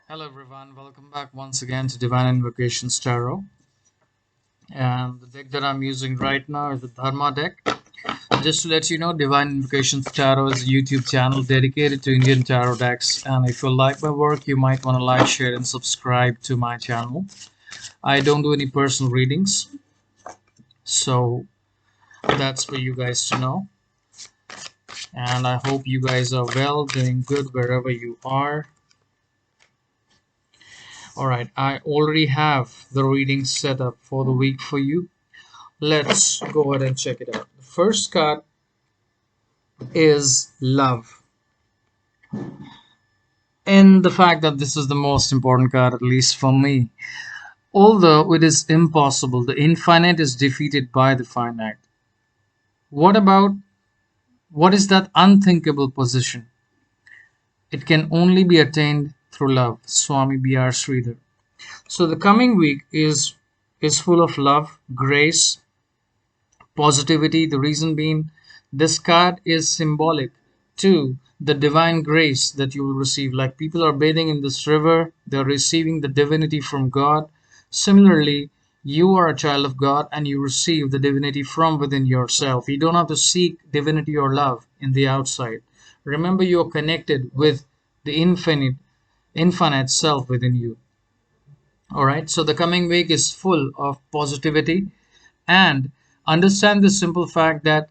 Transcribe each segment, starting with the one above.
Hello everyone, welcome back once again to Divine Invocations Tarot. And the deck that I'm using right now is the Dharma deck. Just to let you know, Divine Invocations Tarot is a YouTube channel dedicated to Indian tarot decks. And if you like my work, you might want to like, share, and subscribe to my channel. I don't do any personal readings, so that's for you guys to know. And I hope you guys are well, doing good wherever you are. Alright, I already have the reading set up for the week for you. Let's go ahead and check it out. The first card is love. And the fact that this is the most important card, at least for me. Although it is impossible, the infinite is defeated by the finite. What about what is that unthinkable position? It can only be attained through love. Swami B.R. Sridhar. So the coming week is full of love, grace, positivity. The reason being, this card is symbolic to the divine grace that you will receive. Like people are bathing in this river, they're receiving the divinity from God. Similarly, you are a child of God and you receive the divinity from within yourself. You don't have to seek divinity or love in the outside. Remember, you are connected with the infinite self within you. All right, so the coming week is full of positivity, and understand the simple fact that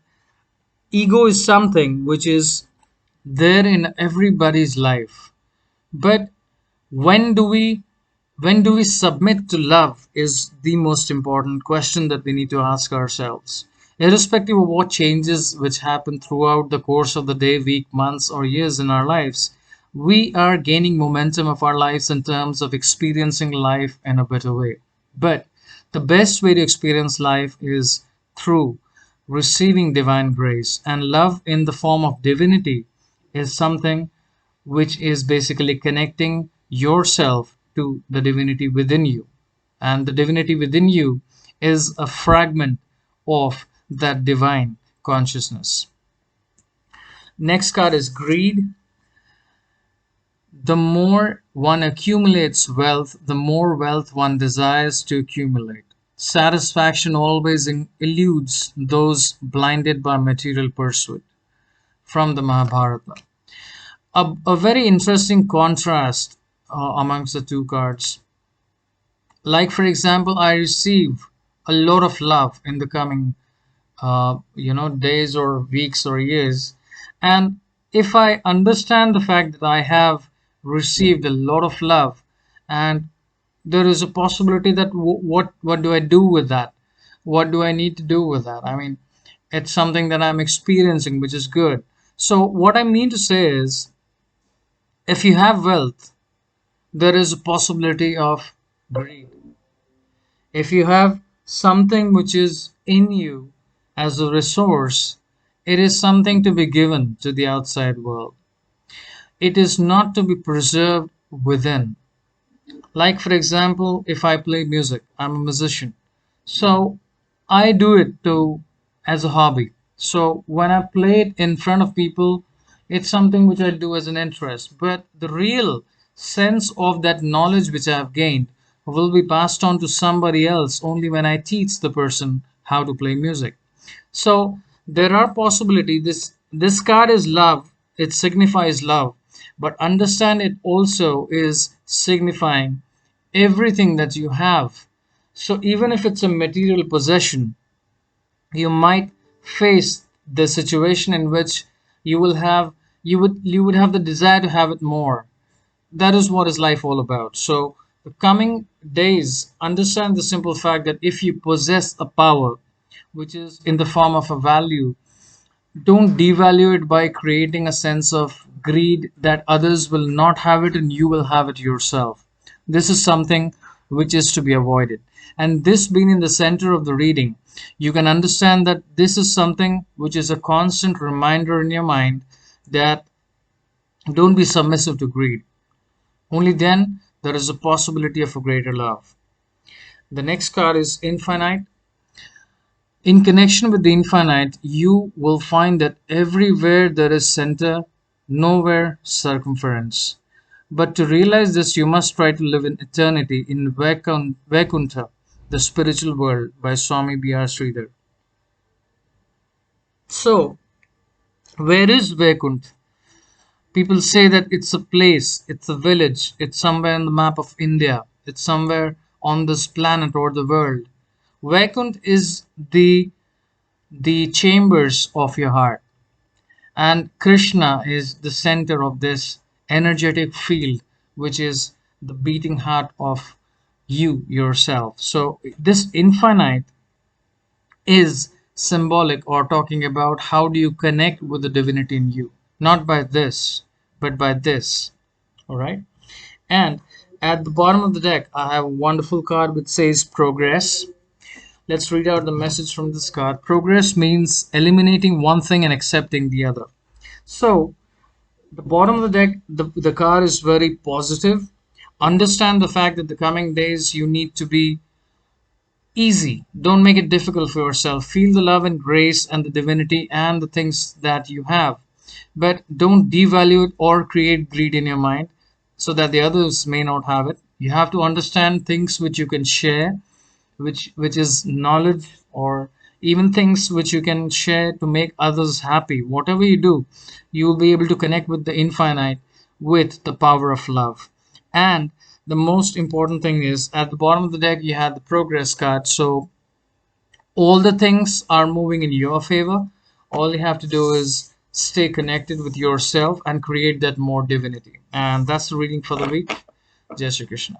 ego is something which is there in everybody's life. But when do we when do we submit to love is the most important question that we need to ask ourselves. Irrespective of what changes which happen throughout the course of the day, week, months, or years in our lives, we are gaining momentum of our lives in terms of experiencing life in a better way. But the best way to experience life is through receiving divine grace, and love in the form of divinity is something which is basically connecting yourself to the divinity within you. And the divinity within you is a fragment of that divine consciousness. Next card is greed. The more one accumulates wealth, the more wealth one desires to accumulate. Satisfaction always eludes those blinded by material pursuit. From the Mahabharata. A very interesting contrast amongst the two cards. Like, for example, I receive a lot of love in the coming days or weeks or years, and if I understand the fact that I have received a lot of love, and there is a possibility that what do I do with that? What do I need to do with that? I mean, it's something that I'm experiencing, which is good. So what I mean to say is, if you have wealth, there is a possibility of greed. If you have something which is in you as a resource, it is something to be given to the outside world. It is not to be preserved within. Like, for example, if I play music, I'm a musician. So I do it to as a hobby. So when I play it in front of people, it's something which I do as an interest. But the real sense of that knowledge which I have gained will be passed on to somebody else only when I teach the person how to play music. So there are possibility. This card is love. It signifies love, but understand it also is signifying everything that you have. So even if it's a material possession, you might face the situation in which you would have the desire to have it more. That is what is life all about. So the coming days, understand the simple fact that if you possess a power which is in the form of a value, don't devalue it by creating a sense of greed that others will not have it and you will have it yourself. This is something which is to be avoided. And this being in the center of the reading, you can understand that this is something which is a constant reminder in your mind that don't be submissive to greed. Only then there is a possibility of a greater love. The next card is infinite. In connection with the infinite, you will find that everywhere there is center, nowhere circumference. But to realize this, you must try to live in eternity in Vaikuntha, the spiritual world, by Swami B.R. Sridhar. So, where is Vaikuntha? People say that it's a place, it's a village, it's somewhere on the map of India, it's somewhere on this planet or the world. Vaikuntha is the chambers of your heart, and Krishna is the center of this energetic field, which is the beating heart of you yourself. So this infinite is symbolic or talking about how do you connect with the divinity in you, not by this, but by this. All right. And at the bottom of the deck, I have a wonderful card which says progress. Let's read out the message from this card. Progress means eliminating one thing and accepting the other. So, the bottom of the deck, the card is very positive. Understand the fact that the coming days you need to be easy. Don't make it difficult for yourself. Feel the love and grace and the divinity and the things that you have. But don't devalue it or create greed in your mind so that the others may not have it. You have to understand things which you can share, which is knowledge, or even things which you can share to make others happy. Whatever you do, you will be able to connect with the infinite with the power of love. And the most important thing is at the bottom of the deck you have the progress card. So all the things are moving in your favor. All you have to do is stay connected with yourself and create that more divinity. And that's the reading for the week. Jai Shri Krishna.